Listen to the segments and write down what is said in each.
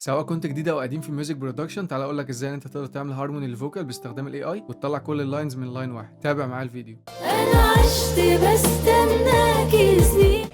سواء كنت جديد او قديم في الميوزك برودكشن، تعالى اقول لك ازاي انت تقدر تعمل هارموني للفوكال باستخدام الاي اي وتطلع كل اللاينز من لاين واحد. تابع معايا الفيديو. انا عشت بستناك سنين.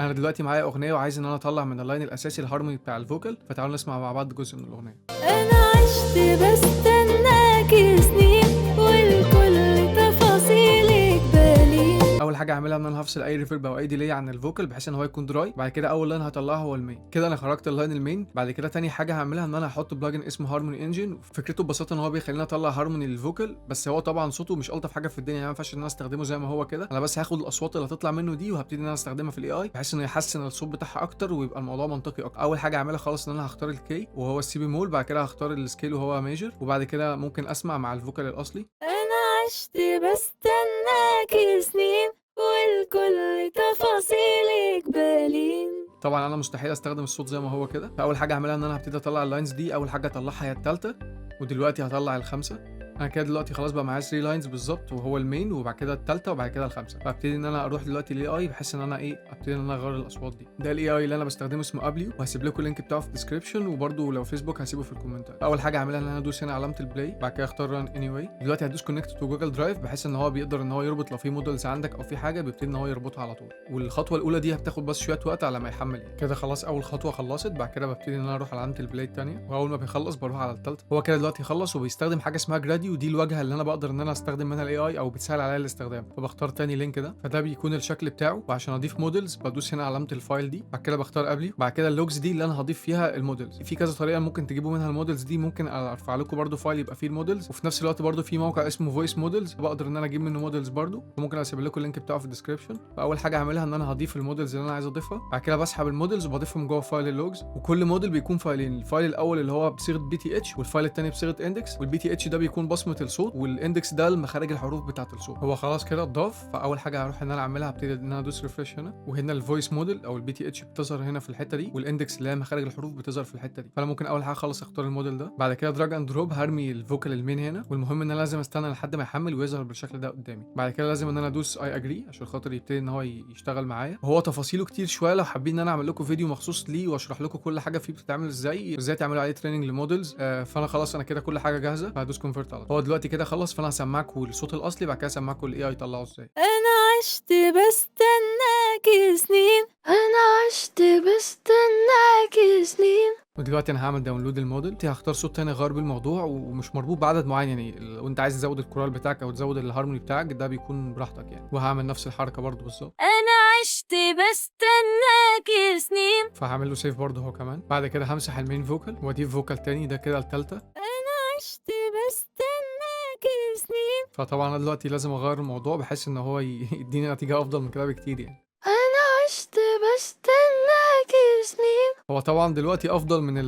انا دلوقتي معايا اغنيه وعايز ان انا اطلع من اللاين الاساسي الهارموني بتاع الفوكال، فتعالوا نسمع مع بعض جزء من الاغنيه. انا عشت بستناك سنين والكل تفاصيلك بالين. اول حاجه هعملها ان انا هفصل اي ريفرب او اي ديلي عن الفوكال بحيث ان هو يكون دراي. بعد كده اول لاين هطلعه هو المين. كده انا خرجت اللاين المين. بعد كده تاني حاجه هعملها ان انا هحط بلجن اسمه هارموني انجن. فكرته ببساطه ان هو بيخليني اطلع هارموني للفوكال، بس هو طبعا صوته مش الطف حاجه في الدنيا، يعني ما ينفعش ان انا استخدمه زي ما هو كده. انا بس هاخد الاصوات اللي هتطلع منه دي وهبتدي ان انا استخدمها في الاي اي بحيث انه يحسن الصوت بتاعها اكتر ويبقى الموضوع منطقي اكتر. اول حاجه اعملها خالص ان انا هختار الكي وهو السي بيمول. بعد كده هختار السكيل وهو ميجر، وبعد كده ممكن اسمع مع الفوكال الاصلي. انا عشت بستناك سنين والكل تفاصيلك بالين. طبعا انا مستحيل استخدم الصوت زي ما هو كده، فاول حاجه هعملها ان انا هبتدي اطلع اللاينز دي. اول حاجه اطلعها هي الثالثه، ودلوقتي هطلع الخامسه. انا كده دلوقتي خلاص بقى معايا 3 لاينز بالظبط، وهو المين وبعد كده الثالثه وبعد كده الخامسه. فابتدي ان انا اروح دلوقتي للاي اي بحيث ان انا ابتدي ان انا اغير الاصوات دي. ده الاي اي اللي انا بستخدمه اسمه ابليو، وهسيب لكم اللينك بتاعه في الديسكربشن، وبرده لو فيسبوك هسيبه في الكومنتات. اول حاجه هعملها ان انا ادوس هنا علامه البلاي، بعد كده اختار ران اني واي. دلوقتي هدوس كونكت تو جوجل درايف بحيث ان هو بيقدر ان هو يربط لو في مودلز عندك او في حاجه بيبتدي ان هو يربطها على طول. والخطوه الاولى دي هتاخد بس شويه وقت على ما يحمل. كده خلاص اول خطوه خلصت. بعد كده ببتدي ان انا اروح على علامه البلاي الثانيه، واول ما بيخلص بروح على الثالثه. هو كده دلوقتي خلص وبيستخدم حاجه اسمها جرادي، ودي الواجهه اللي انا بقدر ان انا استخدم منها الاي اي او بتسهل عليا الاستخدام. فبختار تاني لينك ده، فده بيكون الشكل بتاعه. وعشان اضيف مودلز بدوس هنا علامه الفايل دي، بعد كده بختار قبلي. بعد كده اللوجز دي اللي انا هضيف فيها المودلز. في كذا طريقه ممكن تجيبوا منها المودلز دي، ممكن ارفع لكم برده فايل يبقى فيه المودلز، وفي نفس الوقت برده في موقع اسمه فويس مودلز بقدر ان انا اجيب منه مودلز برده، وممكن اسيب لكم اللينك بتاعه في الديسكربشن. فاول حاجه هعملها ان انا هضيف المودلز اللي انا عايز اضيفها. بعد كده بسحب المودلز وبضيفهم جوه فايل اللوجز. وكل موديل بيكون فايلين، الفايل الاول اللي هو بصيغه بي تي اتش، والفايل الثاني بصيغه اندكس. والبي تي اتش ده بيكون بصمه الصوت، والاندكس ده مخارج الحروف بتاعه الصوت. هو خلاص كده اتضاف. فاول حاجه هروح ان انا اعملها هبتدي ان انا ادوس ريفرش هنا، وهنا الفويس موديل او البي تي اتش بتظهر هنا في الحته دي، والاندكس اللي هي مخارج الحروف بتظهر في الحته دي. فانا ممكن اول حاجه خالص اختار الموديل ده. بعد كده دراج اند دروب هرمي الفوكال المين هنا، والمهم ان انا لازم استنى لحد ما يحمل ويظهر بالشكل ده قدامي. بعد كده لازم ان انا ادوس اي اجري عشان خاطر يبتدي ان هو يشتغل معايا. وهو تفاصيله كتير شويه، لو حابين ان انا اعمل لكم فيديو مخصوص ليه واشرح لكم كل حاجه فيه بتتعمل ازاي تعملوا عليه تريننج لمودلز. فانا خلاص انا كده كل حاجه جاهزه، فهدوس كونفرت على طول. هو دلوقتي كده خلص، فانا هسمعكم الصوت الاصلي بعد كده هسمعكم الاي اي يطلعه ازاي. انا عشت بستناك سنين. انا عشت بستناك سنين. ودلوقتي انا هعمل داونلود الموديل. هختار صوت تاني غير بالموضوع ومش مربوط بعدد معين، يعني لو انت عايز تزود الكورال بتاعك او تزود الهارموني بتاعك ده بيكون براحتك يعني. وهعمل نفس الحركه برضو بالظبط. انا عشت بستناك سنين. فهعمل له سيف برضو هو كمان. بعد كده همسح المين فوكال واضيف فوكال تاني، ده كده التالتة. انا عشت بستناك سنين. فطبعا انا دلوقتي لازم اغير الموضوع بحيث ان هو يديني نتيجه افضل من كده بكتير يعني. انا عشت بستناك سنين. هو طبعا دلوقتي افضل من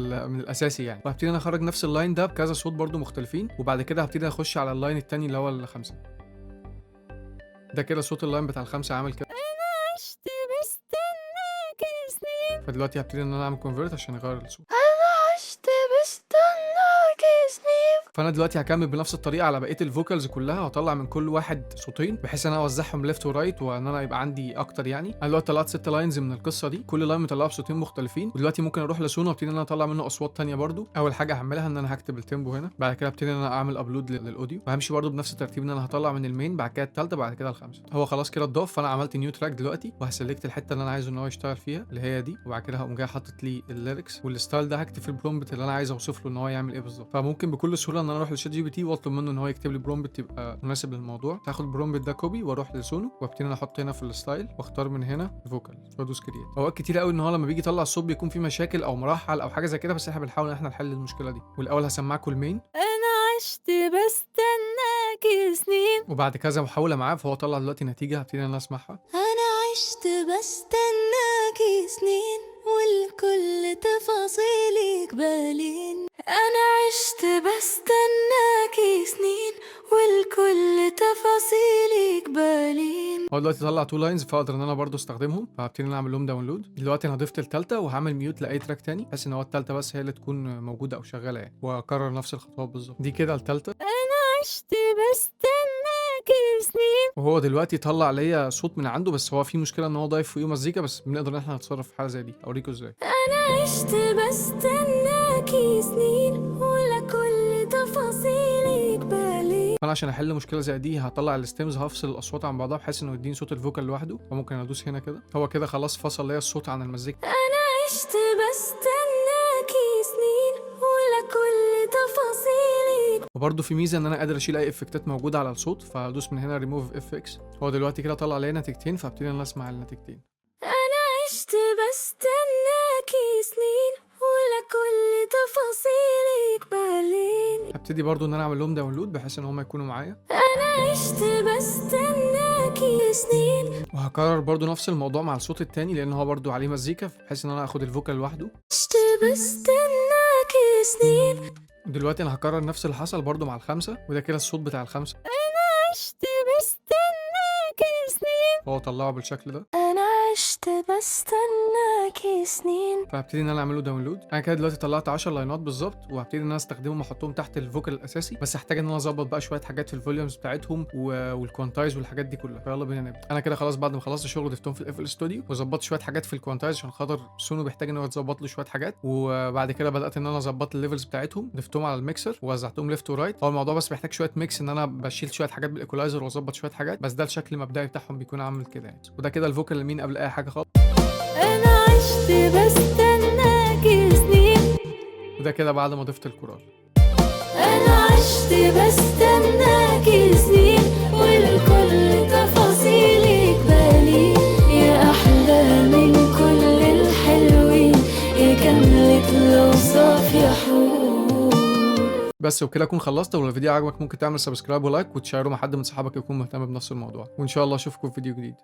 الاساسي يعني. وهبتدي انا اخرج نفس اللاين ده بكذا صوت برضو مختلفين، وبعد كده هبتدي اخش على اللاين التاني اللي هو الخمسه. ده كده صوت اللاين بتاع الخمسه عامل كده. انا عشت بستناك سنين. فدلوقتي هبتدي ان انا اعمل كونفرت عشان يغير الصوت. انا عشت بستناك سنين. فانا دلوقتي هكمل بنفس الطريقه على بقيه الفوكالز كلها، وهطلع من كل واحد صوتين بحيث ان انا اوزعهم ليفت ورايت وان انا يبقى عندي اكتر يعني. انا دلوقتي طلعت 6 لاينز من القصه دي، كل لاين مطلعه بصوتين مختلفين. ودلوقتي ممكن اروح لسونو وابتدي ان انا اطلع منه اصوات تانية برضو. اول حاجه هعملها ان انا هكتب التيمبو هنا، بعد كده ابتدي ان انا اعمل ابلود للاوديو، وهمشي برضو بنفس الترتيب ان انا هطلع من المين بعد كده الثالثه بعد كده الخامسه. هو خلاص كده اتضاف. فانا عملت نيو تراك دلوقتي وهسلكت الحته اللي انا عايزه ان هو يشتغل فيها اللي هي دي، وبعد كده هقوم جاي حاطط لي الليركس والستايل ده. هكتب في البرومبت اللي انا عايز اوصف له ان هو يعمل ايه بالظبط. فممكن بكل سهوله ان انا اروح لشات جي بي تي واطلب منه ان هو يكتب لي برومبت يبقى مناسب للموضوع. هاخد البرومبت ده كوبي واروح لسونو وابتدي انا احط هنا في الستايل واختار من هنا فوكال وادوس كرييت. اوقات كتير قوي ان هو لما بيجي يطلع الصوت بيكون في مشاكل او مرحل او حاجه زي كده، بس احنا بنحاول ان احنا نحل المشكله دي. والاول هسمعكم المين، انا عشت بستناك سنين. وبعد كذا محاوله معاه فهو طلع دلوقتي نتيجه هبتدي ان انا اسمعها. انا عشت بستناك سنين والكل تفاصيلك بالين. انا عشت بستناك سنين والكل تفاصيلك بالين. هو دلوقتي طلع 2 لاينز فاقدر ان انا برضو استخدمهم، فهبتدي ان انا اعمل لهم داونلود. دلوقتي انا ضفت الثالثه وهعمل ميوت لاي تراك تاني بحيث ان هو الثالثه بس هي اللي تكون موجوده او شغاله يعني، واكرر نفس الخطوات بالظبط. دي كده الثالثه. انا عشت بستناك سنين. وهو دلوقتي طلع ليا صوت من عنده، بس هو في مشكله ان هو ضايف فوقيه مزيكا، بس بنقدر ان احنا نتصرف في حاجه زي دي. اوريكم ازاي. أنا عشت بستناكي سنين ولا كل تفاصيلك بالي. فانا عشان احل مشكله زي دي هطلع الستيمز، هفصل الاصوات عن بعضها بحيث انه يديني صوت الفوكال لوحده. فممكن ادوس هنا كده، هو كده خلاص فصل ليا الصوت عن المزيكا. أنا عشت بستناكي سنين ولا كل تفاصيلك. وبرده في ميزه ان انا قادر اشيل اي افكتات موجوده على الصوت، فادوس من هنا ريموف افكس. هو دلوقتي كده طلع ليا نتيجتين، فابتدي ان انا اسمع النتيجتين. أنا عشت بستناكي سنين ولا كل تفاصيلك بالين. هبتدي برضو ان انا اعمل لهم داونلود بحيث ان هم يكونوا معايا. أنا عشت بستناكي سنين. وهكرر برضو نفس الموضوع مع الصوت التاني لان هو برضو عليه مزيكا، بحيث ان انا اخد الفوكال لوحده. عشت بستناكي سنين. دلوقتي انا هكرر نفس اللي حصل برضو مع الخمسه، وده كده الصوت بتاع الخمسه. أنا عشت بستناكي سنين. هو طلعه بالشكل ده. أنا عشت بستناكي سنين. فهبتدي ان انا اعمله داونلود. انا كده دلوقتي طلعت 10 لاينات بالظبط، وهبتدي ان انا استخدمهم واحطهم تحت الفوكال الاساسي، بس هحتاج ان انا اظبط بقى شويه حاجات في الفوليومز بتاعتهم والكوانتايز والحاجات دي كلها. فيلا بينا نبدا. انا كده خلاص بعد ما خلصت الشغل ضفتهم في الاف ستوديو، وظبطت شويه حاجات في الكوانتايز عشان خاطر سونو بيحتاج ان هو يتظبط له شويه حاجات. وبعد كده بدات ان انا اظبط الليفلز بتاعتهم، ضفتهم على الميكسر ووزعتهم ليفت ورايت. هو الموضوع بس محتاج شويه ميكس، ان انا بشيل شويه حاجات بالايكولايزر واظبط شويه حاجات، بس ده الشكل المبدئي بتاعهم بيكون عامل كده يعني. وده كده الفوكال لمين قبل اي حاجه خالص. أنا عشت بستناكي سنين. وده كده بعد ما ضفت الكورال. أنا عشت بستناكي سنين والكل تفاصيلك بالي. يا أحلى من كل الحلوين، يا كملت الأوصاف يا حور. بس وكده اكون خلصت. ولو الفيديو عجبك ممكن تعمل سبسكرايب ولايك وتشيره مع حد من صحابك يكون مهتم بنفس الموضوع، وان شاء الله اشوفكم في فيديو جديد.